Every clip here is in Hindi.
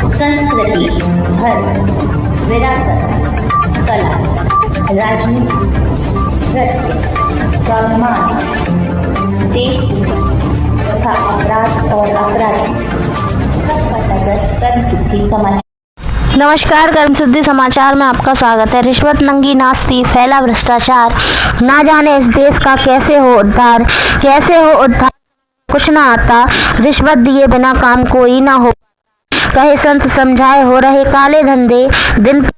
संस्कृति, धर्म, विरासत, कला, राजनीति, नृत्य, स्वाभिमान, देश तथा अपराध और अपराधी सबका तगत कर्म सिद्धि समाचार। नमस्कार, कर्म सिद्धि समाचार में आपका स्वागत है। रिश्वत नंगी नाचती, फैला भ्रष्टाचार, ना जाने इस देश का कैसे हो उद्धार, कुछ ना आता, रिश्वत दिए बिना काम कोई ना हो। कहे संत समझाए हो रहे काले धंधे, दिन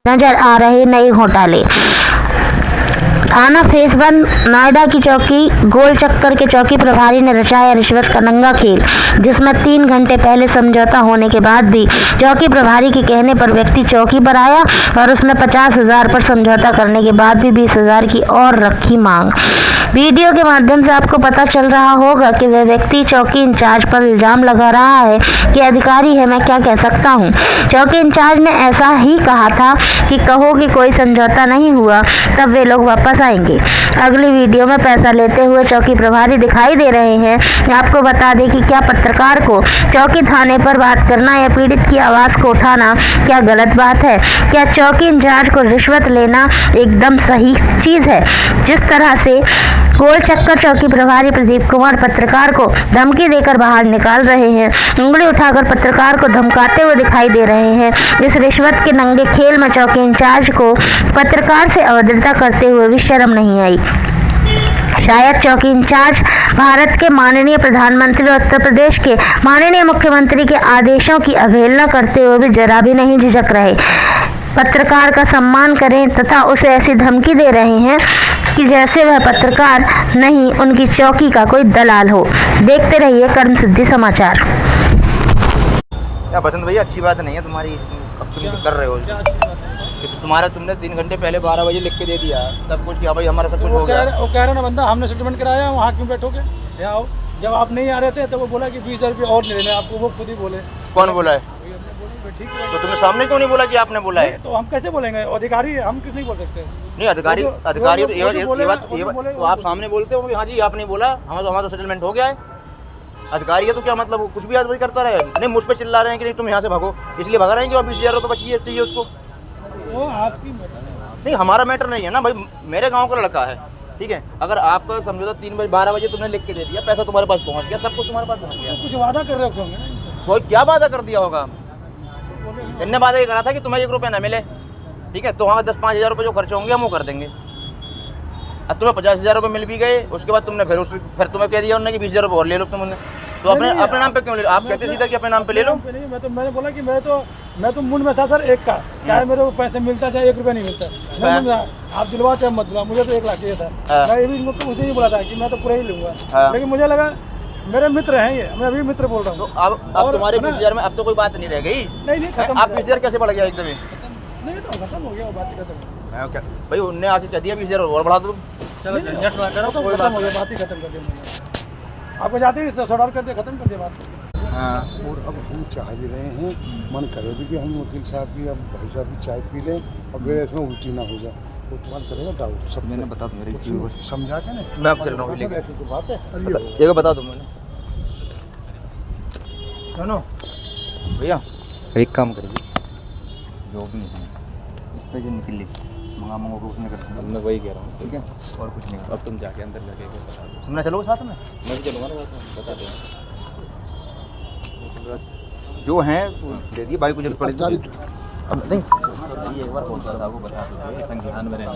नजर आ रहे नए घोटाले। थाना फेस 1 नोएडा की चौकी गोल चक्कर के चौकी प्रभारी ने रचाया रिश्वत का नंगा खेल, जिसमें 3 घंटे पहले समझौता होने के बाद भी चौकी प्रभारी के कहने पर व्यक्ति चौकी पर आया और उसने 50,000 पर समझौता करने के बाद भी 20,000 की और रखी मांग। वीडियो के माध्यम से आपको पता चल रहा होगा कि वह व्यक्ति चौकी इंचार्ज पर इल्जाम लगा रहा है कि अधिकारी है, मैं क्या कह सकता हूँ। चौकी इंचार्ज ने ऐसा ही कहा था कि कहो कि कोई समझौता नहीं हुआ, तब वे लोग वापस आएंगे। अगली वीडियो में पैसा लेते हुए चौकी प्रभारी दिखाई दे रहे हैं। आपको बता दें कि क्या पत्रकार को चौकी थाने पर बात करना या पीड़ित की आवाज को उठाना क्या गलत बात है? क्या चौकी इंचार्ज को रिश्वत लेना एकदम सही चीज है? जिस तरह से गोल चक्कर चौकी प्रभारी प्रदीप कुमार पत्रकार को धमकी देकर बाहर निकाल रहे हैं, उंगली उठाकर पत्रकार को धमकाते हुए दिखाई दे रहे हैं। इस रिश्वत के नंगे खेल में चौकी इंचार्ज को पत्रकार से अभद्रता करते हुए भी शर्म नहीं आई। शायद चौकी इंचार्ज भारत के माननीय प्रधानमंत्री और उत्तर प्रदेश के माननीय मुख्यमंत्री के आदेशों की अवहेलना करते हुए भी जरा भी नहीं झिझक रहे। पत्रकार का सम्मान करें तथा उसे ऐसी धमकी दे रहे हैं कि जैसे वह पत्रकार नहीं, उनकी चौकी का कोई दलाल हो। देखते रहिए कर्म सिद्धि समाचार। क्या बसंत भैया, अच्छी बात नहीं है तुम्हारी, अब तुम कर रहे हो तुम्हारा तुमने 3 घंटे पहले 12 बजे लिख के दे दिया सब कुछ कि हाँ भाई हमारा सब कुछ हो गया। वो कह रहा ना बंदा, हमने सेटलमेंट कराया, वहाँ क्यों बैठोगे, यहाँ आओ। जब आप नहीं आ रहे थे तो वो बोला कि 20,000 रुपये और ले लेने आपको, वो खुद ही बोले। कौन बोला है? ठीक है, तो तुमने सामने क्यों नहीं बोला कि आपने बोला है? तो हम कैसे बोलेंगे, अधिकारी हम किस नहीं बोल सकते। नहीं अधिकारी तो आप सामने बोलते हो कि हाँ जी आपने बोला हमारा तो सेटलमेंट हो गया है। अधिकारी है तो क्या मतलब कुछ भी आदमी करता रहे? नहीं मुझ पर चिल्ला रहे हैं कि नहीं तुम यहाँ से भागो, इसलिए भगा रहे हैं कि 20,000 रुपये चाहिए उसको। वो आपकी नहीं हमारा मैटर नहीं है ना भाई, मेरे गांव का लड़का है, ठीक है। अगर आपका समझौता 12 बजे तुमने लिख के दे दिया, पैसा तुम्हारे पास पहुंच गया, सब कुछ तुम्हारे पास पहुंच गया। कुछ वादा कर रहे हो? कोई क्या वादा कर दिया होगा? इनने वादा ये करा था कि तुम्हें 1 रुपया ना मिले, ठीक है। तो वहाँ 10-5 हज़ार रुपये जो खर्च होंगे हम वो कर देंगे। अब तुम्हें 50,000 रुपये मिल भी गए, उसके बाद तुमने फिर तुम्हें कह दिया उन्होंने कि 20,000 रुपये और ले लो तुमने। तो अपने नाम पे क्यों ले लो? आप कहते सीधा कि अपने नाम पे ले लो। मैंने बोला कि मैं तो मूड में था सर 1 का, चाहे मेरे को पैसे मिलता चाहे 1 रुपया नहीं मिलता। आप दिलवा चाहे मत दिलवा, मुझे तो 1 लाख चाहिए था। मैं ये भी मुझे नहीं बोला था कि मैं तो पूरा ही लूँगा, लेकिन मुझे लगा मेरे मित्र हैं ये, मैं अभी मित्र बोल रहा हूँ। तो अब तुम्हारे 20,000 में अब तो कोई बात नहीं रह गई। नहीं खत्म। आप 20,000 कैसे बढ़ गया एकदम? नहीं तो खत्म हो गया, वो बात ही खत्म। भाई उनने आके कह दिया 20,000 और बढ़ा दो। खत्म हो गया, बात ही खत्म कर दिया। आपको जाते ही सॉर्ट आउट कर दिया, खत्म कर दिया बात। और अब हम चाह भी रहे हैं, मन करे भी कि हम वकील साहब की अब भाई साहब की चाय पी लें और मेरे ऐसा उल्टी ना हो जाए, वो तुम्हारा करेगा डाउट सब। मैंने बता दो मेरी समझा के ना, मैं अब चल रहा हूँ, ऐसे बात है ये बता दो मैंने। सुनो भैया, एक काम करिए, जो भी इस पर जो निकली मंगा को उसने कर, मैं वही कह रहा हूँ, ठीक है, और कुछ नहीं। अब तुम जाके अंदर जाके बता दो। तुमने चलोगे साथ में? मैं भी चलूँगा ना साथ में, बता दो जो हैं दे दिए भाई को जरूरत पड़ेगी। अब नहीं ये एक बार फोन कर आपको बता दो, संज्ञान में रहना।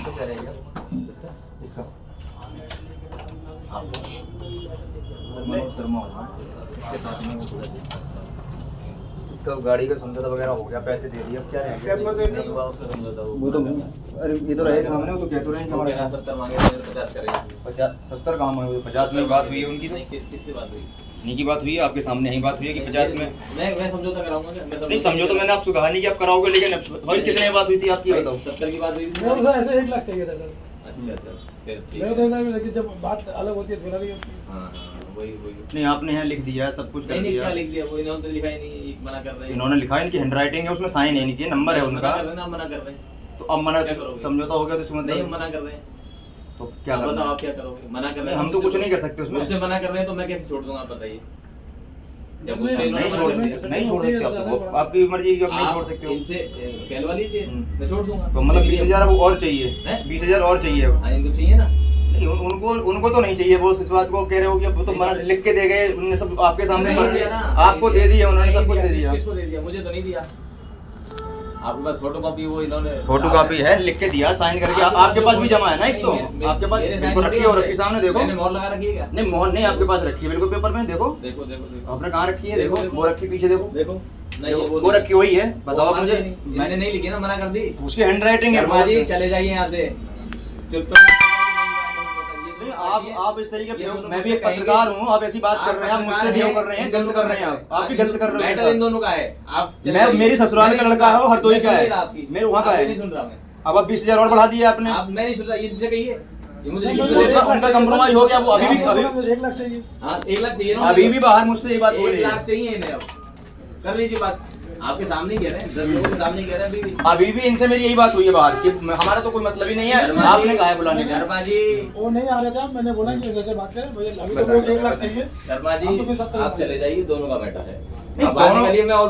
इसका क्या रहेगा? इसका मनोज शर्मा होगा, इसके साथ में इसका गाड़ी का समझौता वगैरह हो गया, पैसे दे दिए, अब क्या रहेगा? नहीं हुआ उसका समझौता, वो तो अरे ये तो रहे सामने, वो तो कह तो रहे हैं हमारे 70 मांगे 50 करेंगे, 70 कहाँ मांगे? 50 में बात हुई है उनकी, किसकी बात हुई? इन्हीं की बात हुई है, आपके सामने यही बात हुई है कि 50 में मैं समझौता कराऊंगा। नहीं समझौता मैंने आपसे कहा नहीं कि आप कराओगे, लेकिन भाई कितने में बात हुई थी आपकी, बताओ। 70 की बात हुई थी, ऐसे 1 लाख चाहिए था सर। अच्छा मेरे तो लेकिन जब बात अलग होती है थोड़ा भी होती है। हाँ वही नहीं, आपने यहाँ लिख दिया सब कुछ कर दिया। क्या लिख दिया? वो इन्होंने तो लिखा ही नहीं, मना कर रहे हैं। इन्होंने लिखा है, इनकी हैंडराइटिंग है, उसमें साइन है, इनकी नंबर है उनका। मना कर रहे हैं तो अब मना समझौता हो गया तो इसमें नहीं मना कर रहे हैं तो क्या बताओ, आप क्या करोगे? मना कर रहे हैं, हम तो कुछ नहीं कर सकते उसमें। मुझसे मना कर रहे हैं तो मैं कैसे छोड़ दूंगा, आप बताइए। जब उससे नहीं छोड़ सकते आप, आपकी मर्जी, जब नहीं छोड़ सकते हो इनसे कहलवा लीजिए, मैं छोड़ दूंगा। तो मतलब 20,000 वो और चाहिए, 20,000 और चाहिए, इनको चाहिए ना? नहीं उनको तो नहीं चाहिए, वो इस बात को कह रहे हो कि वो तो मना लिख के दे गए, उन्होंने सब आपके सामने आपको दे दिया, उन्होंने सब कुछ दे दिया। किसको दे दिया? मुझे तो नहीं दिया। आपके पास फोटो कॉपी, वो इन्होंने फोटो कॉपी है, लिख के दिया, साइन करके। आपके पास भी जमा है ना एक, तो आपके पास रखी है, और रखी सामने देखो, मैंने मोहर लगा रखी है क्या? नहीं मोहर नहीं, आपके पास रखी है बिल्कुल पेपर में, देखो देखो देखो आपने कहाँ रखी है, देखो वो रखी, पीछे देखो देखो, नहीं वो रखी हुई है, बताओ मुझे। मैंने नहीं लिखी ना, मना कर दी, उसकी हैंडराइटिंग है। चले जाइए यहाँ से, चुप तो आप इस तरीके, मैं भी एक पत्रकार हूँ, आप ऐसी बात कर रहे हैं, आप मुझसे बिहेव कर रहे हैं, गलत कर रहे हैं, आप भी गलत कर रहे हो। इन दोनों का है, आप मैं मेरी ससुराल का लड़का है, हरदोई का है, मेरे वहाँ का है। नहीं सुन रहा मैं, अब 20,000 और बढ़ा दिया आपने। आप मैं नहीं सुन रहा, ये मुझे कहिए, उनका कंप्रोमाइज हो गया, वो अभी भी 1 लाख चाहिए। हाँ 1 लाख चाहिए, अभी भी बाहर मुझसे ये बात बोल रहे हैं। 1 लाख चाहिए इन्हें, अब कर लीजिए बात, आपके सामने ही कह रहे हैं, 10 लोगों के सामने कह रहे हैं। अभी भी इनसे मेरी यही बात हुई है बाहर कि हमारा तो कोई मतलब ही नहीं है, आपने कहा है बुलाने का। शर्मा जी वो नहीं आ रहे थे, मैंने बोला कि जैसे बात करें, मुझे अभी तो 1 लाख चाहिए। शर्मा जी आप चले जाइए, दोनों का मैटर है, अब आने के लिए मैं और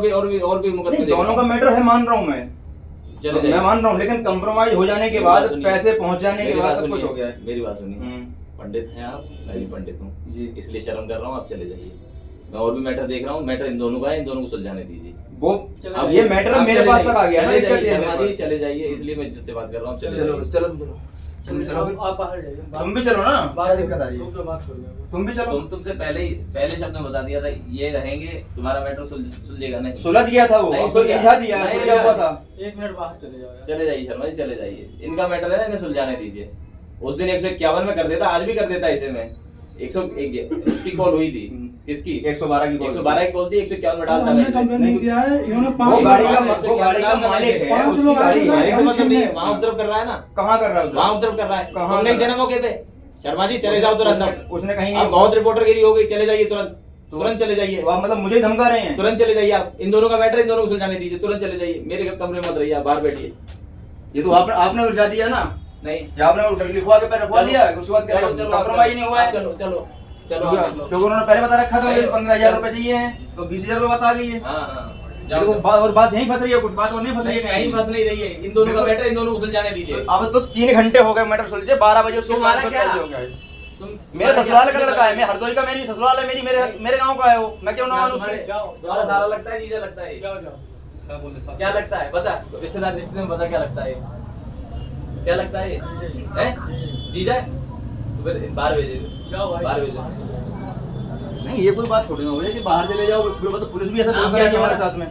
भी मुकदमे, दोनों का मैटर है, मान रहा हूँ मैं, मैं मान रहा हूँ, लेकिन कंप्रोमाइज हो जाने के बाद, पैसे पहुँच जाने के बाद सब कुछ हो गया है। मेरी बात सुनिए, पंडित हैं आप, मैं भी पंडित हूँ, इसलिए शर्म कर रहा हूँ, आप चले जाइए। मैं और भी मैटर देख रहा हूँ, मैटर इन दोनों का है, इन दोनों को सुलझाने दीजिए। वो अब ये मैटर मेरे पास तक आ गया ना, चले जाइए, इसलिए मैं जिससे बात कर रहा हूँ। चलो तुम आप बाहर जाइए, तुम भी चलो ना, क्या दिक्कत आ रही है? तुम भी चलो, तुमसे पहले शब्द में बता दिया था, ये रहेंगे, तुम्हारा मैटर सुलझेगा नहीं। सुलझ गया था वो, सुलझा दिया, सुलझा हुआ था। 1 मिनट बाहर चले जाओ, चले जाइए शर्मा जी, चले जाइए, इनका मैटर है ना, इन्हें सुलझाने दीजिए। उस दिन 151 में कर देता, आज भी कर देता इसे मैं। 101 उसकी कॉल हुई थी, इसकी 112 की कॉल थी, 151 में डालता मैं। नहीं दिया है, इन्होंने 5 गाड़ी का मालिक है, 5 लोग गाड़ी मतलब नहीं है, वहाँ उपद्रव कर रहा है ना। कहाँ कर रहा है? वहाँ उपद्रव कर रहा है, तुम नहीं देना मौके पे। शर्मा जी चले जाओ तुरंत, उसने कहीं आप बहुत रिपोर्टर गिरी हो गई, चले जाइए तुरंत चले जाइए। आप मतलब मुझे धमका रहे हैं? तुरंत चले जाइए आप, इन दोनों का मैटर, इन दोनों को सुलझाने दीजिए, तुरंत चले जाइए, मेरे कमरे में मत रहिए, बाहर बैठिए। ये तो आपने उलझा दिया ना, नहीं आपने लिखवा के रखवा दिया, उसके बाद कंप्रोमाइज नहीं हुआ है। चलो क्योंकि उन्होंने पहले बता रखा था 15,000 रुपए चाहिए हैं, तो 20,000 रुपए बात आ गई है। और बात यहीं फंस रही है, कुछ बात और नहीं फंस रही है, कहीं फंस नहीं रही है। इन दोनों का मैटर, इन दोनों को सुलझाने दीजिए। अब तो 3 घंटे हो गए मैटर सुलझे, 12 बजे उसको मारा क्या हो गया? मेरे ससुराल का लड़का है, मैं हरदोई का, मेरी ससुराल है, मेरे गांव का है वो, मैं क्यों ना मानूं उसे? तुम्हारा सारा लगता है, जीजा लगता है, क्या लगता है बता, रिश्तेदार रिश्ते में बता, क्या लगता है, क्या लगता है जीजा? 12 बजे नहीं, ये कोई बात थोड़ी ना हो कि बाहर चले जाओ, पुलिस भी ऐसा हमारे साथ में।